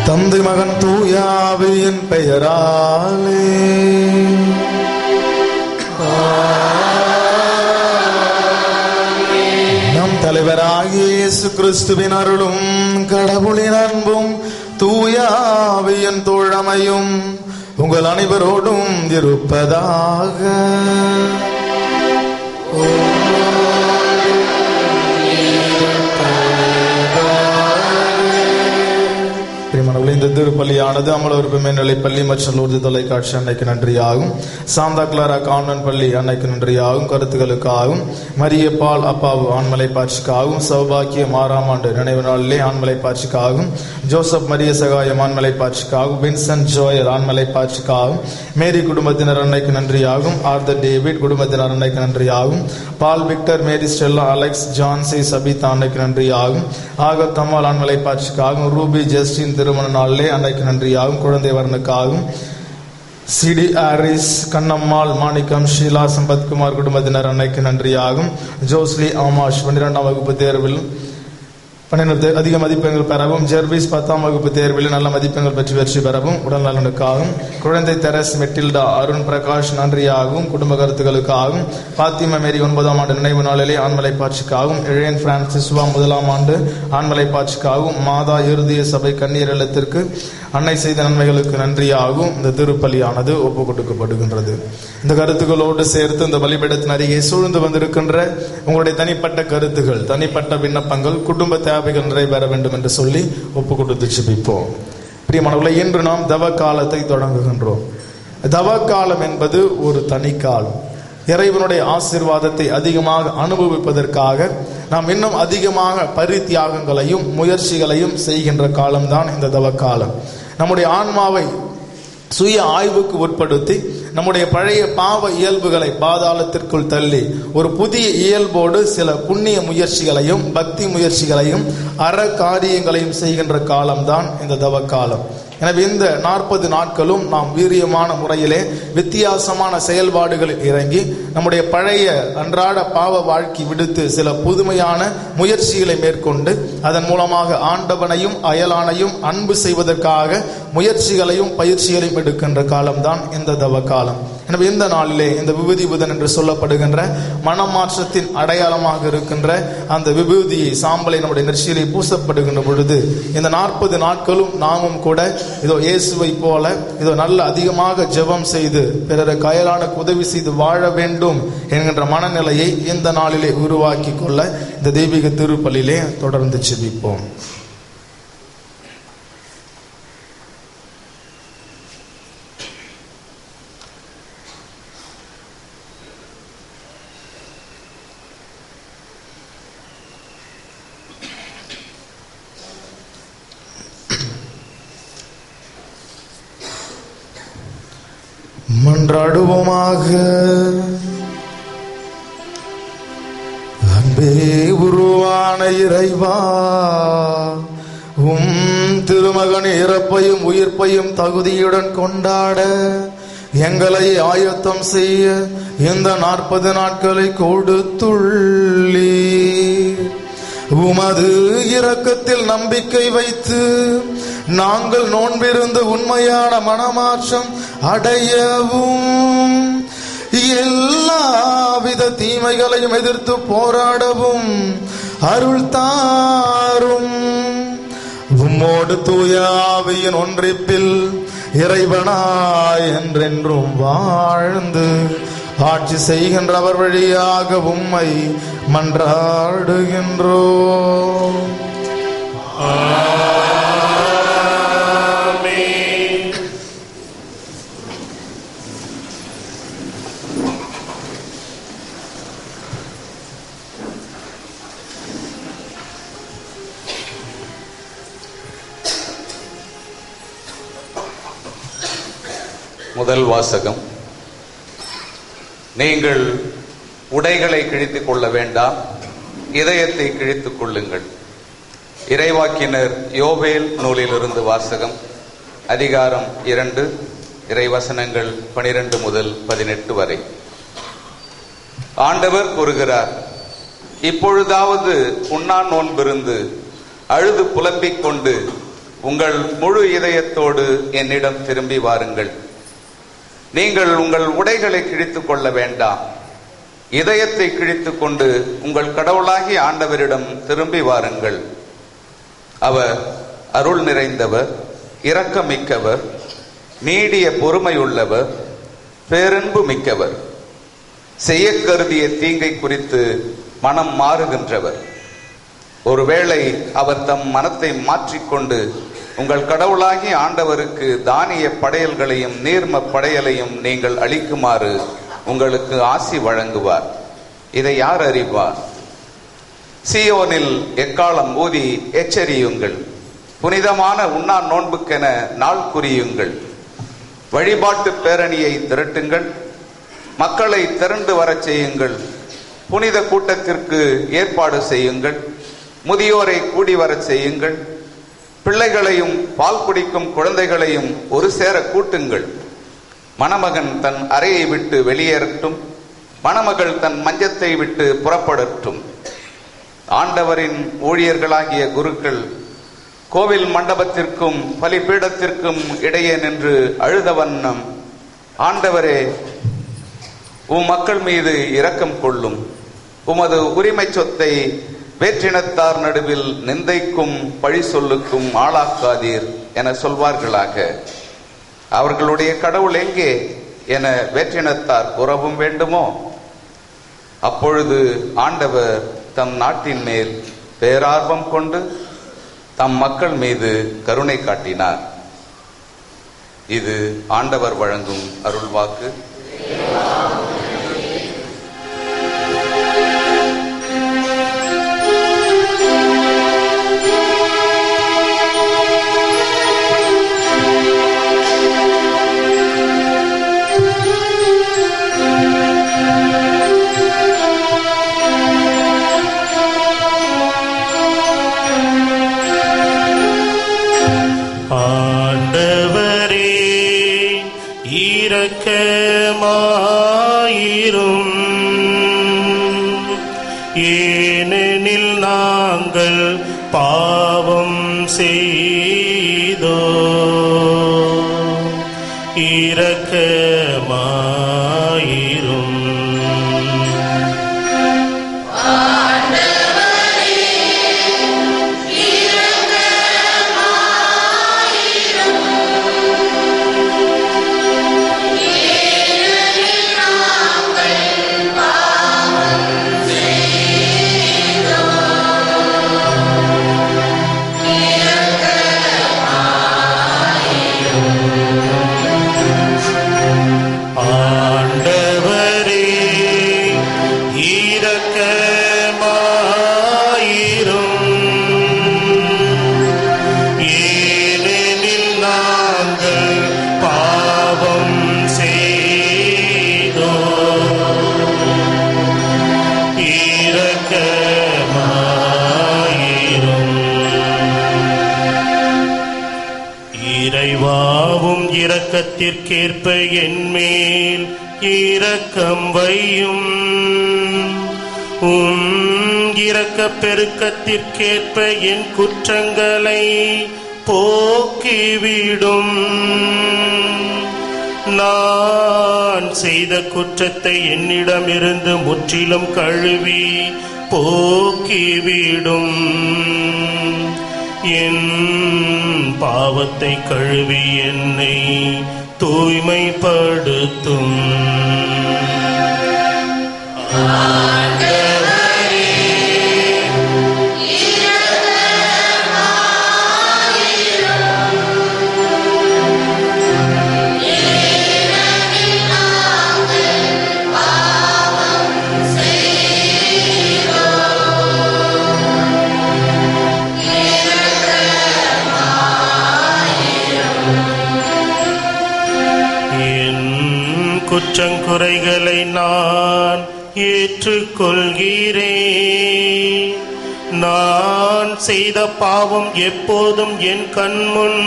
தந்தை மகன் தூய ஆவியின் பெயராலே நம் தலைவராகிய இயேசு கிறிஸ்துவின் அருளும் கடவுளின் அன்பும் தூய ஆவியின் தோழமையும் உங்கள் அனைவரோடும் இருப்பதாக. இந்த திருப்பள்ளியானது அமலூர் மேல்நிலைப்பள்ளி மற்றும் லூர்து தொலைக்காட்சி அன்னைக்கு நன்றியாகும். சாந்தா கிளாரா கான்வென்ட் பள்ளி அன்னைக்கு நன்றியாகும். கருத்துக்களுக்காகவும் மரிய பால் அப்பாவு ஆண்மலை பாட்சிக்காகவும் சௌபாக்கியம் 6ஆம் ஆண்டு நினைவு நாளிலே ஆண்மலை பாட்சிக்காகவும் ஜோசப் மரிய சகாயம் ஆண்மலை பாட்சிக்காகவும் வின்சென்ட் ஜோயல் ஆண்மலை பாட்சிக்காகவும் மேரி குடும்பத்தினர் அன்னைக்கு நன்றியாகும். ஆர்தர் டேவிட் குடும்பத்தினர் அன்னைக்கு நன்றியாகும். பால் விக்டர் மேரி ஸ்டெல்லா அலெக்ஸ் ஜான்சி சபிதா அன்னைக்கு நன்றியாகும். ஆகத் அம்மாள் ஆண்மலை பாட்சிக்காகவும் ரூபி ஜஸ்டின் திருமண நாளிலே அன்னைக்கு நன்றியாகும். குழந்தை வரனுக்காகவும் சிடி ஆரிஸ் கண்ணம்மாள் மாணிக்கம் ஷீலா சம்பத்குமார் குடும்பத்தினர் அன்னைக்கு நன்றியாகும். ஜோஸ்லி ஆமாஷ் 12ஆம் வகுப்பு தேர்வில் 12 அதிக மதிப்பெண்கள் பெறவும், ஜெர்விஸ் 10ஆம் வகுப்பு தேர்வில் நல்ல மதிப்பெண்கள் பெற்று வெற்றி பெறவும், உடல் நலனுக்காகவும் குழந்தை தெரஸ் மெட்டில்டா அருண் பிரகாஷ் நன்றியாகவும், குடும்ப கருத்துக்களுக்காகவும் பாத்திமா மேரி 9ஆம் ஆண்டு நினைவு நாளிலே ஆண்மலை பாட்சிக்காகவும், இளையன் பிரான்சிஸ் 1ஆம் ஆண்டு ஆண்மலை பாட்சிக்காகவும், மாதா இருதய சபை கண்ணீர் இல்லத்திற்கு அன்னை செய்த நன்மைகளுக்கு நன்றியாகவும் இந்த திருப்பலியானது ஒப்பு கொடுக்கப்படுகின்றது. இந்த கருத்துக்களோடு சேர்த்து இந்த பலிபீடத்தின் அருகே சூழ்ந்து வந்திருக்கின்ற உங்களுடைய தனிப்பட்ட கருத்துகள், தனிப்பட்ட விண்ணப்பங்கள், குடும்ப தேவைகள் நிறைவேற வேண்டும் என்று சொல்லி ஒப்பு கொடுத்து ஜெபிப்போம். பிரியமானவர்களே, இன்று நாம் தவ காலத்தை தொடங்குகின்றோம். தவ காலம் என்பது ஒரு தனி காலம். இறைவனுடைய ஆசீர்வாதத்தை அதிகமாக அனுபவிப்பதற்காக நாம் இன்னும் அதிகமாக பரித்தியாகங்களையும் முயற்சிகளையும் செய்கின்ற காலம்தான் இந்த தவ காலம். நம்முடைய ஆன்மாவை சுய ஆய்வுக்கு உட்படுத்தி நம்முடைய பழைய பாவ இயல்புகளை பாதாளத்திற்குள் தள்ளி ஒரு புதிய இயல்போடு சில புண்ணிய முயற்சிகளையும் பக்தி முயற்சிகளையும் அற காரியங்களையும் செய்கின்ற காலம்தான் இந்த தவ காலம். எனவே இந்த 40 நாட்களும் நாம் வீரியமான முறையிலே வித்தியாசமான செயல்பாடுகளில் இறங்கி நம்முடைய பழைய அன்றாட பாவ வாழ்க்கை விடுத்து சில புதுமையான முயற்சிகளை மேற்கொண்டு அதன் மூலமாக ஆண்டவனையும் அயலானையும் அன்பு செய்வதற்காக முயற்சிகளையும் பயிற்சிகளையும் எடுக்கின்ற காலம்தான் இந்த தவ காலம். எனவே இந்த நாளிலே இந்த விபூதி புதன் என்று சொல்லப்படுகின்ற மனமாற்றத்தின் அடையாளமாக இருக்கின்ற அந்த விபூதியை சாம்பலை நம்முடைய நெற்றியிலே பூசப்படுகின்ற பொழுது இந்த 40 நாட்களும் நாமும் கூட இதோ இயேசுவை போல இதோ நல்ல அதிகமாக ஜெபம் செய்து பிறருக்கு அயலானுக்கு உதவி செய்து வாழ வேண்டும் என்கின்ற மனநிலையை இந்த நாளிலே உருவாக்கி கொள்ள இந்த தெய்வீக திருப்பலியிலே தொடர்ந்து ஜெபிப்போம். மன்றாடுவோமாக. அன்பே உருவான இறைவா, திருமகன் இறப்பையும் உயிர்ப்பையும் தகுதியுடன் கொண்டாட எங்களை ஆயத்தம் செய்ய இந்த 40 நாட்களை கொடுத்துள்ளி உமது இரக்கத்தில் நம்பிக்கை வைத்து நாங்கள் நோன்பிருந்து உண்மையான மனமாற்றம் அடையவும் எல்லாவித தீமைகளையும் எதிர்த்து போராடவும் அருள் தாரும். உம்மோடு தூய ஆவியின் ஒன்றிப்பில் இறைவனாய் என்றென்றும் வாழ்ந்து ஆட்சி செய்கின்றவர் வழியாக உம்மை மன்றாடுகின்றோம். முதல் வாசகம். நீங்கள் உடைகளை கிழித்துக் கொள்ள வேண்டாம், இதயத்தை கிழித்துக் கொள்ளுங்கள். இறைவாக்கினர் யோவேல் நூலிலிருந்து வாசகம். அதிகாரம் 2, இறைவசனங்கள் 12 முதல் 18 வரை. ஆண்டவர் கூறுகிறார், இப்பொழுதாவது உண்ணா நோன்பிருந்து அழுது புலம்பிக் கொண்டு உங்கள் முழு இதயத்தோடு என்னிடம் திரும்பி வாருங்கள். நீங்கள் உங்கள் உடைகளை கிழித்துக் கொள்ள வேண்டாம். இதயத்தை கிழித்துக் கொண்டு உங்கள் கடவுளாகிய ஆண்டவரிடம் திரும்பி வாருங்கள். அவர் அருள் நிறைந்தவர், இரக்கமிக்கவர், நீடிய பொறுமையுள்ளவர், பேரன்பு மிக்கவர், செய்ய கருதிய தீங்கை குறித்து மனம் மாறுகின்றவர். ஒருவேளை அவர் தம் மனத்தை மாற்றிக்கொண்டு உங்கள் கடவுளாகிய ஆண்டவருக்கு தானிய படையல்களையும் நீர்ம படையலையும் நீங்கள் அளிக்குமாறு உங்களுக்கு ஆசி வழங்குவார். இதை யார் அறிவார்? சீயோனில் எக்காலம் ஊதி எச்சரியுங்கள். புனிதமான உண்ணா நோன்புக்கென நாள் குறியுங்கள். வழிபாட்டு பேரணியை திரட்டுங்கள். மக்களை திரண்டு வரச் செய்யுங்கள். புனித கூட்டத்திற்கு ஏற்பாடு செய்யுங்கள். முதியோரை கூடி வரச் செய்யுங்கள். பிள்ளைகளையும் பால் குடிக்கும் குழந்தைகளையும் ஒரு சேர கூட்டுங்கள். மணமகன் தன் அறையை விட்டு வெளியேறட்டும். மணமகள் தன் மஞ்சத்தை விட்டு புறப்படட்டும். ஆண்டவரின் ஊழியர்களாகிய குருக்கள் கோவில் மண்டபத்திற்கும் பலிபீடத்திற்கும் இடையே நின்று அழுத வண்ணம், ஆண்டவரே, உம் மக்கள் மீது இரக்கம் கொள்ளும். உமது உரிமை சொத்தை வேற்றினத்தார் நடுவில் நிந்தைக்கும் பழி சொல்லுக்கும் ஆளாக்காதீர் என சொல்வார்களாக. அவர்களுடைய கடவுள் எங்கே என வேற்றினத்தார் கூறவும் வேண்டுமோ? அப்பொழுது ஆண்டவர் தம் நாட்டின் மேல் பேரார்வம் கொண்டு தம் மக்கள் மீது கருணை காட்டினார். இது ஆண்டவர் வழங்கும் அருள்வாக்கு. இரக்கமாயிரும், ஏனெனில் நாங்கள் பாவம் செய்தோ. இரக்கமாயிரும். இறைவாவும் இரக்கத்திற்கேற்ப என்மேல் இரக்கம் வையும். இரக்கப் பெருக்கத்திற்கேற்ப என் குற்றங்களை போக்கிவிடும். நான் செய்த குற்றத்தை என்னிடமிருந்து முற்றிலும் கழுவி போக்கிவிடும். என் பாவத்தை கழுவி என்னை தூய்மைப்படுத்தும். குற்றங்குறைகளை நான் ஏற்றுக்கொள்கிறேன். நான் செய்த பாவம் எப்போதும் என் கண்முன்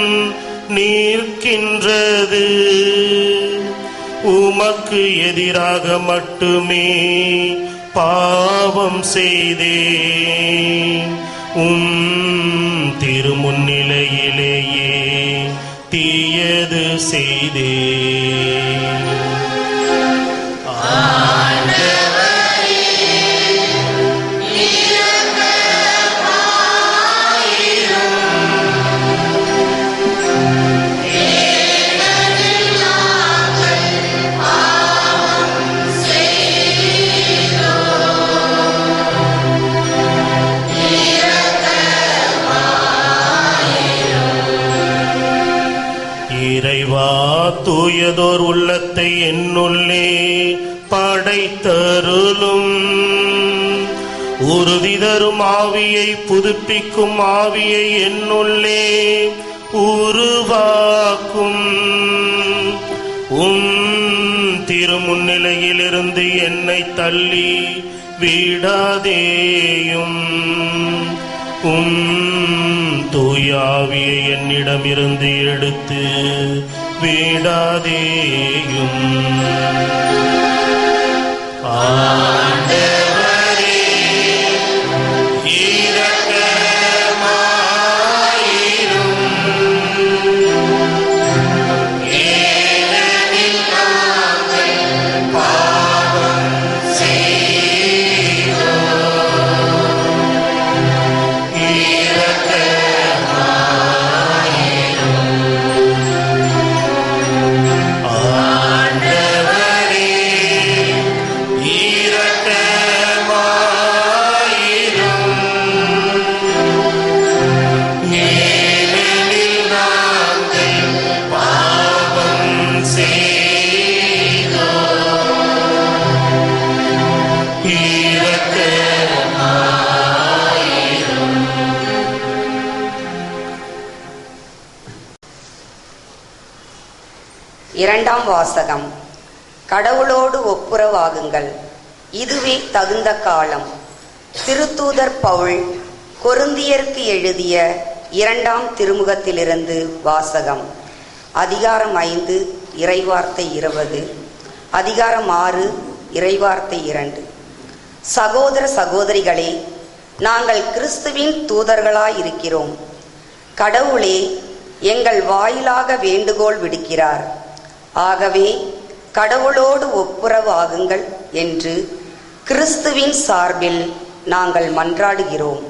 நிற்கின்றது. உமக்கு எதிராக மட்டுமே பாவம் செய்தேன். திருமுன்னிலையிலே தீயது செய்தே. இறைவா, தூயதோர் உள்ளத்தை என்னுள்ளே படைத்தருளும். உறுதி தரும் ஆவியை, புதுப்பிக்கும் ஆவியை என்னுள்ளே உருவாக்கும். திருமுன்னிலையிலிருந்து என்னை தள்ளி விடாதேயும். தூயாவியை என்னிடமிருந்து எடுத்து விடாதேயும். ஆண்டவரே, இரக்கமாயிரும். ஏனெனில் நாங்கள் பாவம் செய்தோம். இரண்டாம் வாசகம். கடவுளோடு ஒப்புரவாகுங்கள், இதுவே தகுந்த காலம். திருத்தூதர் பவுல் கொரிந்தியருக்கு எழுதிய 2ஆம் திருமுகத்திலிருந்து வாசகம். அதிகாரம் 5 இறைவார்த்தை 20, அதிகாரம் 6 இறைவார்த்தை 2. சகோதர சகோதரிகளே, நாங்கள் கிறிஸ்துவின் தூதர்களாயிருக்கிறோம். கடவுளே எங்கள் வாயிலாக வேண்டுகோள் விடுக்கிறார். ஆகவே கடவுளோடு ஒப்புரவாகுங்கள் என்று கிறிஸ்துவின் சார்பில் நாங்கள் மன்றாடுகிறோம்.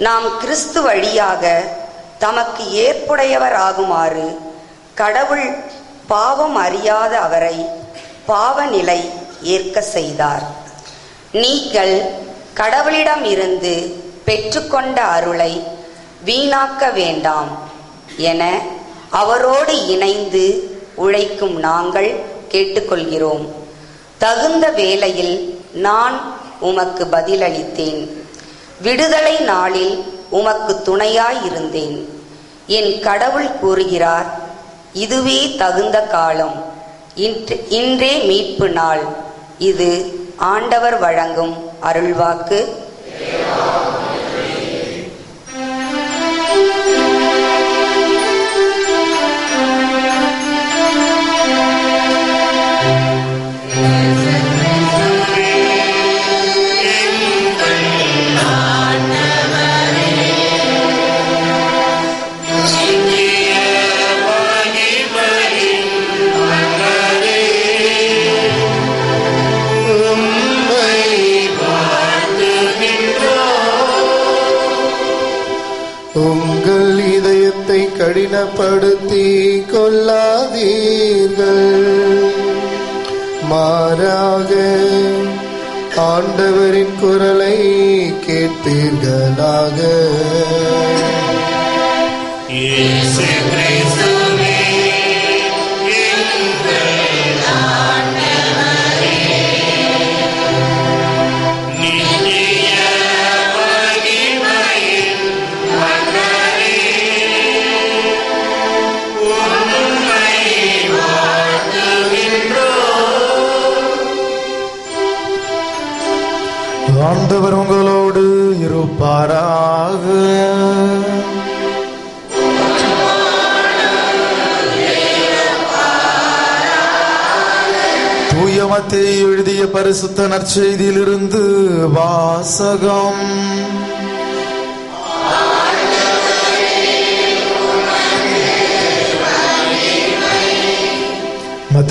நாம் கிறிஸ்து வழியாக தமக்கு ஏற்புடையவர் ஆகுமாறு கடவுள் பாவம் அறியாத அவரை பாவ நிலை ஏற்க செய்தார். நீங்கள் கடவுளிடம் இருந்து பெற்றுக்கொண்ட அருளை வீணாக்க வேண்டாம் என அவரோடு இணைந்து உழைக்கும் நாங்கள் கேட்டுக்கொள்கிறோம். தகுந்த வேளையில் நான் உமக்கு பதிலளித்தேன். விடுதலை நாளில் உமக்கு துணையாயிருந்தேன். என் கடவுள் கூறுகிறார், இதுவே தகுந்த காலம், இன்றே மீட்பு நாள். இது ஆண்டவர் வழங்கும் அருள்வாக்கு. உங்கள் இதயத்தை கடினப்படுத்தி கொள்ளாதீர்கள். மாறாக ஆண்டவரின் குரலை கேட்பீர்களாக. ஆண்டவர் உங்களோடு இருப்பாராக. தூய மத்தேயு எழுதிய பரிசுத்த நற்செய்தியிலிருந்து வாசகம்.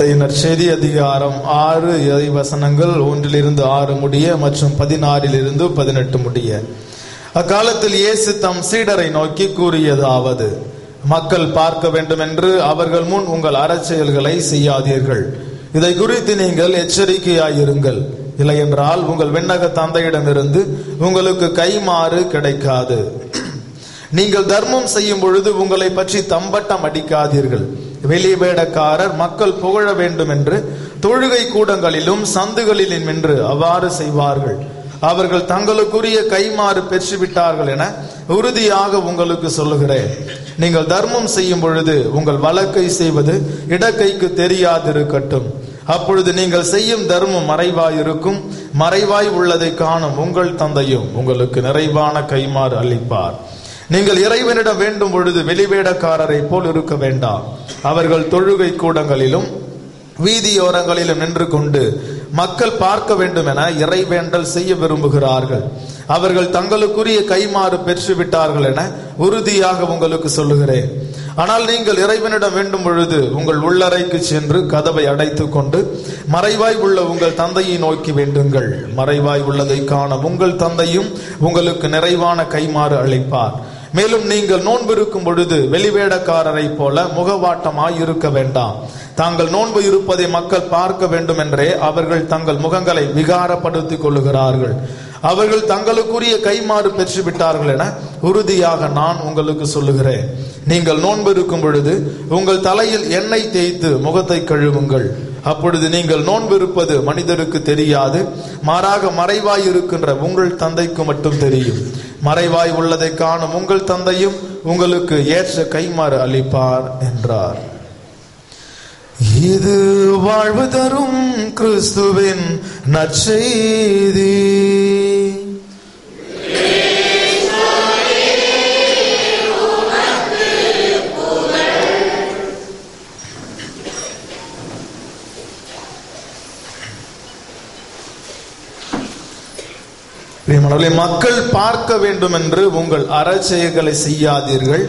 மத்தேயு நற்செய்தி அதிகாரம் 6 வசனங்கள் 1-6 முடிய மற்றும் 16-18 முடிய. அக்காலத்தில் இயேசு தம் சீடரை நோக்கி கூறியதாவது: மக்கள் பார்க்க வேண்டும் என்று அவர்கள் முன் உங்கள் அறச்செயல்களை செய்யாதீர்கள். இதை குறித்து நீங்கள் எச்சரிக்கையாயிருங்கள். இல்லையென்றால் உங்கள் விண்ணக தந்தையிடமிருந்து உங்களுக்கு கைமாறு கிடைக்காது. நீங்கள் தர்மம் செய்யும் பொழுது உங்களை பற்றி தம்பட்டம் அடிக்காதீர்கள். வெளிவேடக்காரர் மக்கள் புகழ வேண்டும் என்று தொழுகை கூடங்களிலும் சந்துகளிலும் நின்று அவ்வாறு செய்வார்கள். அவர்கள் தங்களுக்குரிய கைமாறு பெற்றுவிட்டார்கள் என உறுதியாக உங்களுக்கு சொல்லுகிறேன். நீங்கள் தர்மம் செய்யும் பொழுது உங்கள் வலக்கை செய்வது இடக்கைக்கு தெரியாதிருக்கட்டும். அப்பொழுது நீங்கள் செய்யும் தர்மம் மறைவாயிருக்கும். மறைவாய் உள்ளதை காணும் உங்கள் தந்தையும் உங்களுக்கு நிறைவான கைமாறு அளிப்பார். நீங்கள் இறைவனிடம் வேண்டும் பொழுது வெளிவேடக்காரரை போல் இருக்க வேண்டாம். அவர்கள் தொழுகை கூடங்களிலும் வீதியோரங்களிலும் நின்று கொண்டு மக்கள் பார்க்க வேண்டும் என இறைவேண்டல் செய்ய விரும்புகிறார்கள். அவர்கள் தங்களுக்குரிய கைமாறு பெற்றுவிட்டார்கள் என உறுதியாக உங்களுக்கு சொல்லுகிறேன். ஆனால் நீங்கள் இறைவனிடம் வேண்டும் பொழுது உங்கள் உள்ளறைக்கு சென்று கதவை அடைத்துக் கொண்டு மறைவாய் உள்ள உங்கள் தந்தையை நோக்கி வேண்டுங்கள். மறைவாய் உள்ளதை காண உங்கள் தந்தையும் உங்களுக்கு நிறைவான கைமாறு அளிப்பார். மேலும் நீங்கள் நோன்பு இருக்கும் பொழுது வெளிவேடக்காரரை போல முகவாட்டமாய் இருக்க வேண்டாம். தாங்கள் நோன்பு இருப்பதை மக்கள் பார்க்க வேண்டும் என்றே அவர்கள் தங்கள் முகங்களை விகாரப்படுத்திக் கொள்ளுகிறார்கள். அவர்கள் தங்களுக்குரிய கைமாறு பெற்றுவிட்டார்கள் என உறுதியாக நான் உங்களுக்கு சொல்லுகிறேன். நீங்கள் நோன்பு இருக்கும் பொழுது உங்கள் தலையில் எண்ணெய் தேய்த்து முகத்தை கழுவுங்கள். அப்பொழுது நீங்கள் நோன்பு இருப்பது மனிதருக்கு தெரியாது, மாறாக மறைவாய் இருக்கின்ற உங்கள் தந்தைக்கு மட்டும் தெரியும். மறைவாய் உள்ளதை காணும் உங்கள் தந்தையும் உங்களுக்கு ஏற்ற கைமாறு அளிப்பார் என்றார். இது வாழ்வு தரும் கிறிஸ்துவின் நற்செய்தி. மக்கள் பார்க்க வேண்டும் என்று உங்கள் அறச்செயல்களை செய்யாதீர்கள்.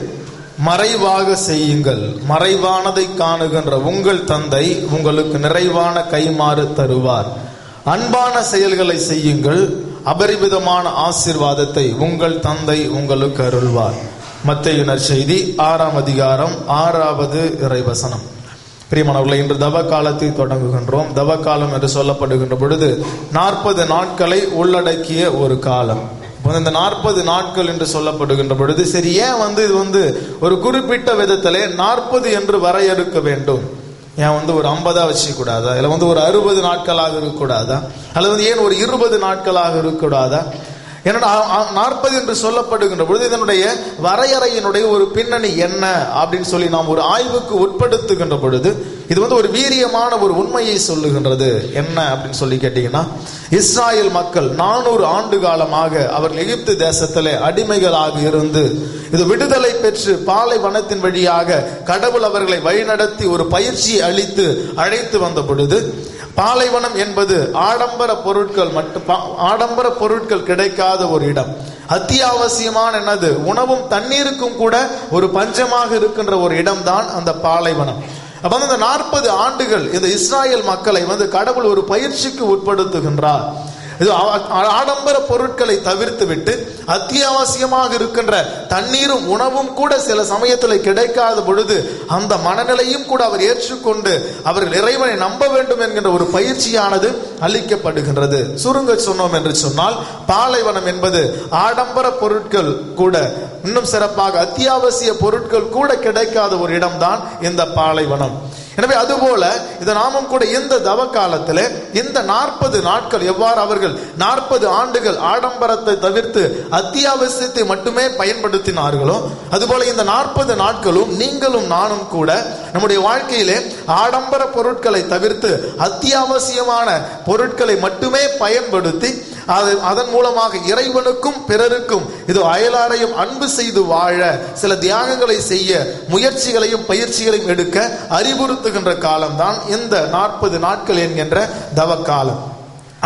மறைவாக செய்யுங்கள். மறைவானதை காணுகின்ற உங்கள் தந்தை உங்களுக்கு நிறைவான கைமாறு தருவார். அன்பான செயல்களை செய்யுங்கள். அபரிமிதமான ஆசீர்வாதத்தை உங்கள் தந்தை உங்களுக்கு அருள்வார். மத்தேயு நற்செய்தி 6 அதிகாரம் 6 இறைவசனம். பிரியமானவர்களே, இன்று தவ காலத்தை தொடங்குகின்றோம். தவ காலம் என்று சொல்லப்படுகின்ற பொழுது 40 நாட்களை உள்ளடக்கிய ஒரு காலம். இந்த 40 நாட்கள் என்று சொல்லப்படுகின்ற பொழுது சரி, ஏன் இது ஒரு குறிப்பிட்ட விதத்திலே 40 என்று வரையறுக்க வேண்டும்? ஏன் ஒரு 50 வச்சு கூடாதா? இல்ல ஒரு 60 நாட்களாக இருக்கக்கூடாதா? அல்லது ஏன் ஒரு 20 நாட்களாக இருக்கக்கூடாதா? ஏன்னா 40 என்று சொல்லப்படுகின்ற பொழுது இதனுடைய வரையறையினுடைய ஒரு பின்னணி என்ன அப்படின்னு சொல்லி நாம் ஒரு ஆய்வுக்கு உட்படுத்துகின்ற பொழுது இது ஒரு வீரியமான ஒரு உண்மையை சொல்லுகின்றது. என்ன அப்படின்னு சொல்லி கேட்டீங்கன்னா, இஸ்ராயல் மக்கள் 400 ஆண்டு காலமாக அவர்கள் எகிப்து தேசத்திலே அடிமைகளாக இருந்து இது விடுதலை பெற்று பாலைவனத்தின் வழியாக கடவுள் அவர்களை வழிநடத்தி ஒரு பயிற்சியை அளித்து அழைத்து வந்த பொழுது, பாலைவனம் என்பது ஆடம்பர பொருட்கள் கிடைக்காத ஒரு இடம். அத்தியாவசியமான என்னது உணவும் தண்ணீருக்கும் கூட ஒரு பஞ்சமாக இருக்கின்ற ஒரு இடம்தான் அந்த பாலைவனம். அப்ப அந்த 40 ஆண்டுகள் இந்த இஸ்ராயல் மக்களை கடவுள் ஒரு பயிற்சிக்கு உட்படுத்துகின்றார். இது ஆடம்பர பொருட்களை தவிர்த்து விட்டு அத்தியாவசியமாக இருக்கின்ற தண்ணீரும் உணவும் கூட சில சமயத்தில் கிடைக்காத பொழுது அந்த மனநிலையும் கூட அவர் ஏற்றுக்கொண்டு அவர்கள் இறைவனை நம்ப வேண்டும் என்கின்ற ஒரு பயிற்சியானது அளிக்கப்படுகின்றது. சுருங்க சொன்னோம் என்று சொன்னால், பாலைவனம் என்பது ஆடம்பர பொருட்கள் கூட, இன்னும் சிறப்பாக அத்தியாவசிய பொருட்கள் கூட கிடைக்காத ஒரு இடம்தான் இந்த பாலைவனம். எனவே அதுபோல இதை நாமும் கூட இந்த தவ காலத்தில் இந்த 40 நாட்கள் எவ்வாறு அவர்கள் 40 ஆண்டுகள் ஆடம்பரத்தை தவிர்த்து அத்தியாவசியத்தை மட்டுமே பயன்படுத்தினார்களோ, அதுபோல இந்த 40 நாட்களும் நீங்களும் நானும் கூட நம்முடைய வாழ்க்கையிலே ஆடம்பர பொருட்களை தவிர்த்து அத்தியாவசியமான பொருட்களை மட்டுமே பயன்படுத்தி அதன் மூலமாக இறைவனுக்கும் பிறருக்கும் இது அயலாரையும் அன்பு செய்து வாழ சில தியாகங்களை செய்ய முயற்சிகளையும் பயிற்சிகளையும் எடுக்க அறிவுறுத்துகின்ற காலம்தான் இந்த 40 நாட்கள் என்கின்ற தவ காலம்.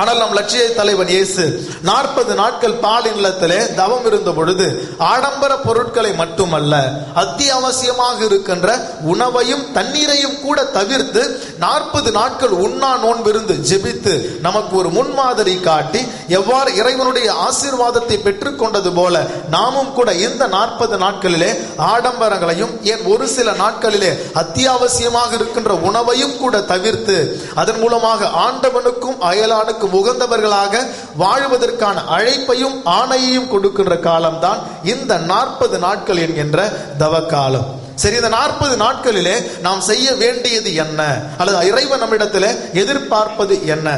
ஆனால் நம் லட்சிய தலைவன் இயேசு 40 நாட்கள் பால் இல்லத்திலே தவம் இருந்த பொழுது ஆடம்பர பொருட்களை மட்டுமல்ல, அத்தியாவசியமாக இருக்கின்ற உணவையும் தண்ணீரையும் கூட தவிர்த்து 40 நாட்கள் உண்ணா நோன்பிருந்து ஜெபித்து நமக்கு ஒரு முன்மாதிரி காட்டி எவ்வாறு இறைவனுடைய ஆசீர்வாதத்தை பெற்றுக் கொண்டது போல நாமும் கூட இந்த 40 நாட்களிலே ஆடம்பரங்களையும் ஏன் ஒரு சில நாட்களிலே அத்தியாவசியமாக இருக்கின்ற உணவையும் கூட தவிர்த்து அதன் மூலமாக ஆண்டவனுக்கும் அயலானுக்கும் உகந்தவர்களாக வாழ்வதற்கான அழைப்பையும் ஆணையையும் கொடுக்கின்ற காலம்தான் இந்த 40 நாட்கள் என்கின்ற தவ காலம். சரி, இந்த 40 நாட்களிலே நாம் செய்ய வேண்டியது என்ன, அல்லது இறைவன் நம்மிடத்திலே எதிர்பார்ப்பது என்ன?